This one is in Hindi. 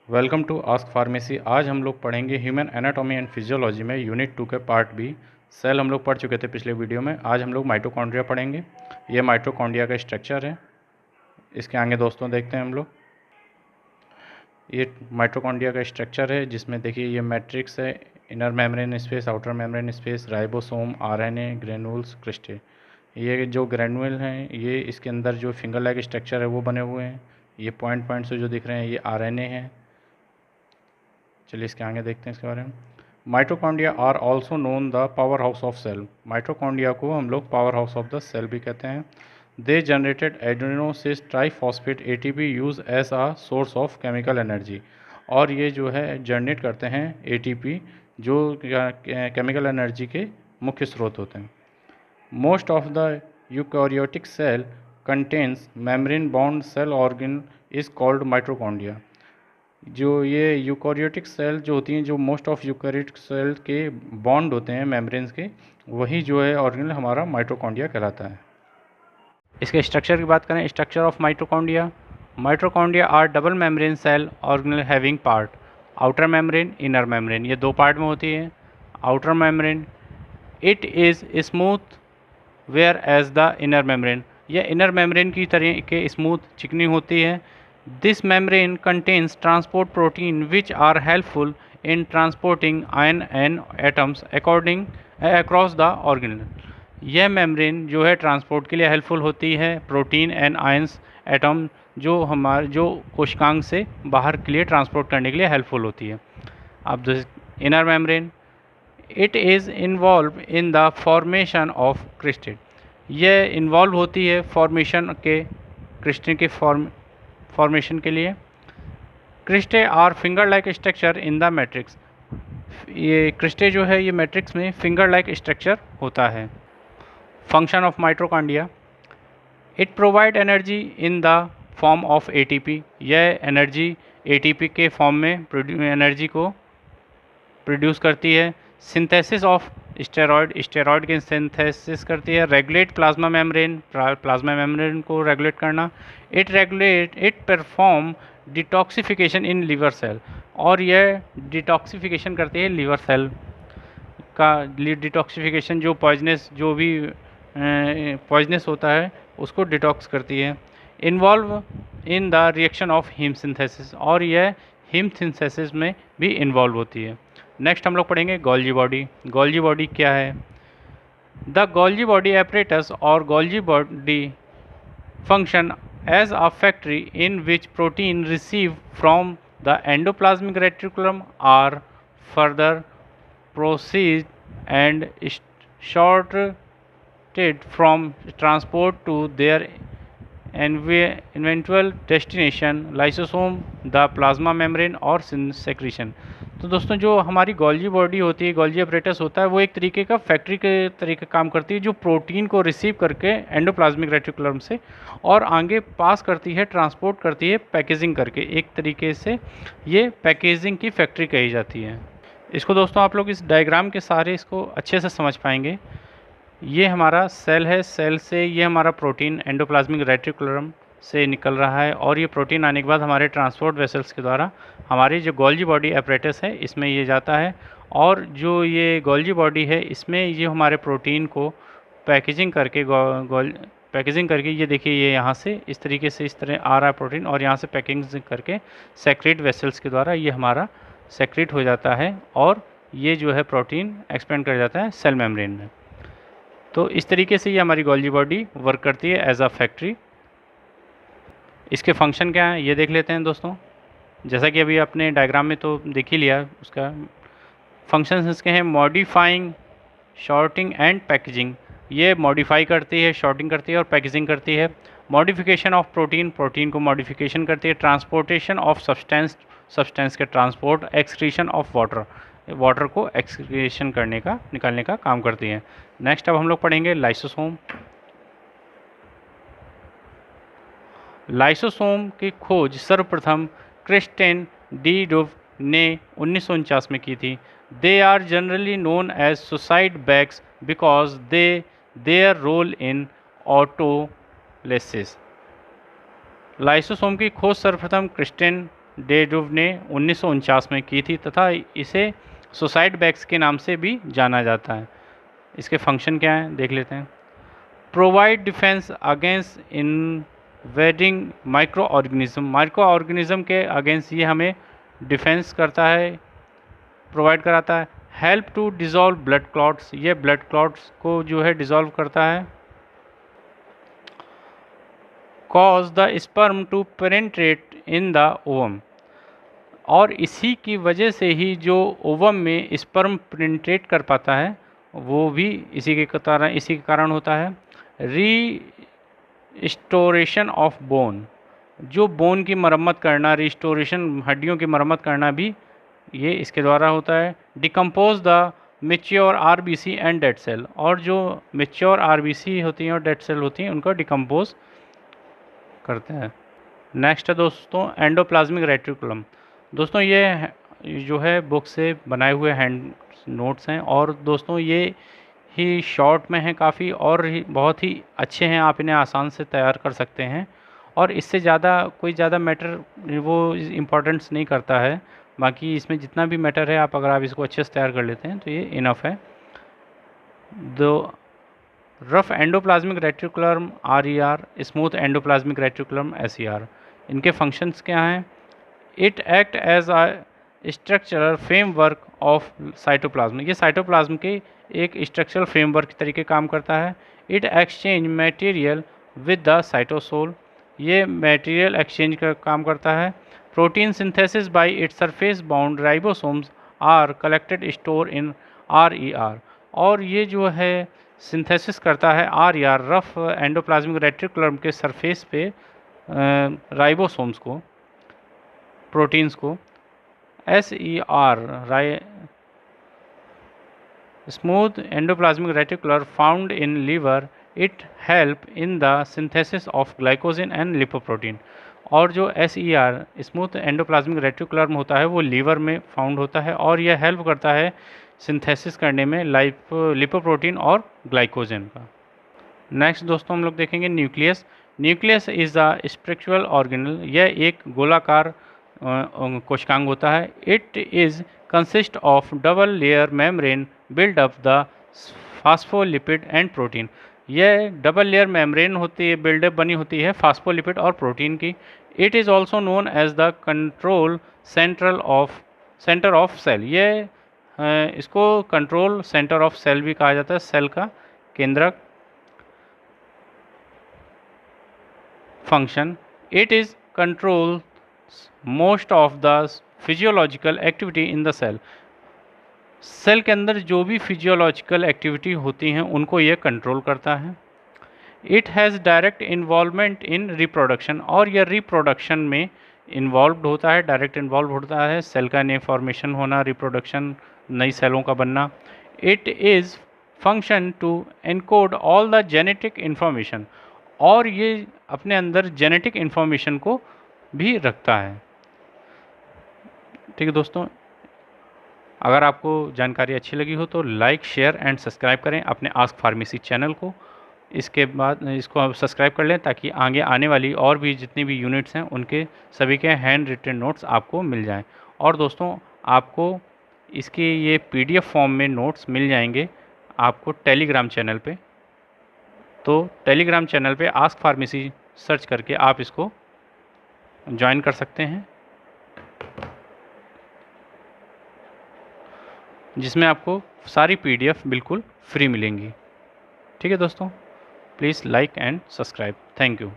Welcome to ask pharmacy. आज हम लोग पढ़ेंगे ह्यूमन एनाटॉमी एंड फिजियोलॉजी में यूनिट 2 के पार्ट बी। सेल हम लोग पढ़ चुके थे पिछले वीडियो में। आज हम लोग माइटोकॉन्ड्रिया पढ़ेंगे। ये माइटोकॉन्ड्रिया का स्ट्रक्चर है। इसके आगे दोस्तों देखते हैं हम लोग। ये माइटोकॉन्ड्रिया का स्ट्रक्चर है जिसमें देखिए ये मैट्रिक्स है, inner membrane space, outer membrane space, ribosome, RNA, granules, cristae. ये जो ग्रेनुल हैं ये इसके अंदर जो फिंगर लाइक स्ट्रक्चर है वो बने हुए हैं। ये पॉइंट पॉइंट से जो दिख रहे हैं ये आरएनए है। चलिए इसके आगे देखते हैं इसके बारे में। Mitochondria are also known the power house of cell. Mitochondria को हम लोग power house of the cell भी कहते हैं। They generated adenosine triphosphate ATP use as a source of chemical energy. और ये जो है जनरेट करते हैं एटीपी जो केमिकल एनर्जी के मुख्य स्रोत होते हैं। Most of the eukaryotic cell contains membrane bound cell organ is called mitochondria. जो ये यूकैरियोटिक सेल जो होती हैं, जो मोस्ट ऑफ यूकैरियोटिक सेल के बॉन्ड होते हैं मेम्ब्रेन्स के, वही जो है ऑर्गेनल हमारा माइटोकॉन्ड्रिया कहलाता है। इसके स्ट्रक्चर की बात करें, structure of mitochondria. Mitochondria are double membrane cell organelle having part, outer membrane, inner membrane. ये दो पार्ट में होती है। Outer membrane it is smooth whereas the inner membrane. यह इनर मेम्ब्रेन की तरह के स्मूथ चिकनी होती है। This membrane contains transport protein which are helpful in transporting ion and atoms across the organelle. यह मेम्ब्रेन जो है ट्रांसपोर्ट के लिए हेल्पफुल होती है प्रोटीन एंड आयंस एटम जो कोशिकांग से बाहर के लिए ट्रांसपोर्ट करने के लिए हेल्पफुल होती है। अब inner membrane it is involve in the formation of crystal. यह इन्वॉल्व होती है फॉर्मेशन के क्रिस्टल के फॉर्मेशन के लिए। Cristae are finger like structure in the matrix. ये क्रिस्टे जो है ये मैट्रिक्स में फिंगर लाइक स्ट्रक्चर होता है। Function of mitochondria it provide energy in the form of ATP. यह एनर्जी एटीपी के फॉर्म में एनर्जी को प्रोड्यूस करती है। सिंथेसिस ऑफ स्टेरॉयड की सिंथेसिस करती है। रेगुलेट प्लाज्मा मेम्ब्रेन को रेगुलेट करना। It perform detoxification in liver cell. और यह डिटॉक्सिफिकेशन करती है लिवर सेल का। डिटॉक्सिफिकेशन जो भी पॉइजनस होता है उसको डिटॉक्स करती है। Involve in the reaction of heme synthesis. और यह हीम सिंथेसिस में भी इन्वॉल्व होती है। नेक्स्ट हम लोग पढ़ेंगे गोल्जी बॉडी। गोल्जी बॉडी क्या है? द गोल्जी बॉडी एपरेटस और Golgi body function as a factory in which protein receive from the endoplasmic reticulum are further proceed and shorted from transport to their eventual destination lysosome, the plasma membrane और secretion। तो दोस्तों जो हमारी गोल्जी बॉडी होती है, गोल्जी अपरेटस होता है, वो एक तरीके का फैक्ट्री के तरीके काम करती है जो प्रोटीन को रिसीव करके एंडोप्लाज्मिक रेटिकुलम से और आगे पास करती है, ट्रांसपोर्ट करती है पैकेजिंग करके। एक तरीके से ये पैकेजिंग की फैक्ट्री कही जाती है। इसको दोस्तों आप लोग इस डायग्राम के सारे इसको अच्छे से समझ पाएंगे। ये हमारा सेल है, सेल से ये हमारा प्रोटीन एंडोप्लाज्मिक रेटिकुलम से निकल रहा है और ये प्रोटीन आने के बाद हमारे ट्रांसपोर्ट वेसल्स के द्वारा हमारी जो गोल्जी बॉडी एपरेटस है इसमें ये जाता है। और जो ये गोल्जी बॉडी है इसमें ये हमारे प्रोटीन को पैकेजिंग करके पैकेजिंग करके ये देखिए ये यहाँ से इस तरीके से इस तरह आ रहा है प्रोटीन और यहाँ से पैकिंग करके सेक्रेट वेसल्स के द्वारा ये हमारा सेक्रेट हो जाता है और ये जो है प्रोटीन एक्सपेंड कर जाता है सेल मेम्ब्रेन में। तो इस तरीके से ये हमारी गोल्जी बॉडी वर्क करती है एज अ फैक्ट्री। इसके फंक्शन क्या है ये देख लेते हैं दोस्तों। जैसा कि अभी आपने डायग्राम में तो देख ही लिया, उसका फंक्शंस इसके हैं मॉडिफाइंग, शॉर्टिंग एंड पैकेजिंग। ये मॉडिफाई करती है, शॉर्टिंग करती है और पैकेजिंग करती है। मॉडिफिकेशन ऑफ प्रोटीन, प्रोटीन को मॉडिफिकेशन करती है। ट्रांसपोर्टेशन ऑफ सब्सटेंस, सब्सटेंस के transport. Excretion of water, water को एक्सक्रीशन करने का, निकालने का काम करती है। नेक्स्ट अब हम लोग पढ़ेंगे लाइसोसोम। लाइसोसोम की खोज सर्वप्रथम क्रिस्टेन डी डुव ने 1949 में की थी। They are generally known as suicide bags because their role in autolysis. Lysosome की खोज सर्वप्रथम क्रिस्टेन डेडुव ने 1949 में की थी तथा इसे सुसाइड बैग्स के नाम से भी जाना जाता है। इसके फंक्शन क्या हैं देख लेते हैं। Provide defence against invading micro organism के अगेंस्ट ये हमें डिफेंस करता है, प्रोवाइड कराता है। Help to dissolve blood clots, ये ब्लड क्लॉट्स को जो है डिज़ोल्व करता है। Cause the sperm to penetrate in the ovum, और इसी की वजह से ही जो ओवम में स्पर्म पेनिट्रेट कर पाता है वो भी इसी के कारण होता है। रिस्टोरेशन ऑफ बोन, जो बोन की मरम्मत करना, रिस्टोरेशन हड्डियों की मरम्मत करना भी ये इसके द्वारा होता है। Decompose the mature RBC and dead cell, और जो मेच्योर आरबीसी होती हैं और डेड सेल होती हैं उनको डिकम्पोज करते हैं। नेक्स्ट है दोस्तों एंडोप्लाज्मिक रेटिकुलम। दोस्तों ये जो है बुक से बनाए हुए हैंड नोट्स हैं और दोस्तों ये ही शॉर्ट में हैं काफ़ी और बहुत ही अच्छे हैं, आप इन्हें आसान से तैयार कर सकते हैं और इससे कोई ज़्यादा मैटर वो इम्पोर्टेंस नहीं करता है। बाकी इसमें जितना भी मैटर है अगर आप इसको अच्छे से तैयार कर लेते हैं तो ये इनफ है। दो rough endoplasmic reticulum RER, smooth endoplasmic reticulum SER, इनके फंक्शंस क्या हैं। It act as a structural framework of cytoplasm, ये साइटोप्लाज्म के एक स्ट्रक्चरल फ्रेमवर्क के तरीके काम करता है। It exchange material with the cytosol, ये मटेरियल एक्सचेंज का काम करता है। Protein synthesis by its surface bound ribosomes are collected store in RER, और ये जो है सिंथेसिस करता है RER रफ एंडोप्लाज्मिक रेटिकुलम के सरफेस पे राइबोसोम्स को, प्रोटीन्स को। SER smooth endoplasmic reticular found in liver, it help in the synthesis of glycogen and lipoprotein, और जो SER स्मूथ एंडोप्लाज्मिक रेटिकुलर में होता है वो लीवर में फाउंड होता है और यह हेल्प करता है सिंथेसिस करने में लिपोप्रोटीन और ग्लाइकोजन का। नेक्स्ट दोस्तों हम लोग देखेंगे nucleus. Nucleus is a spiritual organelle, यह एक गोलाकार कोशिकांग होता है। It is consist of double layer membrane build up the phospholipid and protein, यह डबल लेयर मेम्ब्रेन होती है, बिल्डअप बनी होती है फास्फोलिपिड और प्रोटीन की। It is also known as the control centre of cell, ये इसको कंट्रोल सेंटर ऑफ सेल भी कहा जाता है, सेल का केंद्रक। Function, it is control most of the physiological activity in the cell, cell के अंदर जो भी फिजियोलॉजिकल एक्टिविटी होती हैं उनको ये कंट्रोल करता है। It has direct involvement in reproduction, और यह रिप्रोडक्शन में इन्वॉल्व होता है, डायरेक्ट इन्वॉल्व होता है, सेल का नए फॉर्मेशन होना, रिप्रोडक्शन, नई सेलों का बनना। It is function to encode all the genetic information, और ये अपने अंदर जेनेटिक इन्फॉर्मेशन को भी रखता है। ठीक है दोस्तों, अगर आपको जानकारी अच्छी लगी हो तो लाइक, शेयर एंड सब्सक्राइब करें अपने आस्क फार्मेसी चैनल को। इसके बाद इसको आप सब्सक्राइब कर लें ताकि आगे आने वाली और भी जितनी भी यूनिट्स हैं उनके सभी के हैंड रिटन नोट्स आपको मिल जाएं। और दोस्तों आपको इसके ये PDF फॉर्म में नोट्स मिल जाएंगे आपको टेलीग्राम चैनल पे, तो टेलीग्राम चैनल पे आस्क फार्मेसी सर्च करके आप इसको ज्वाइन कर सकते हैं, जिसमें आपको सारी PDF बिल्कुल फ्री मिलेंगी। ठीक है दोस्तों, please like and subscribe. Thank you.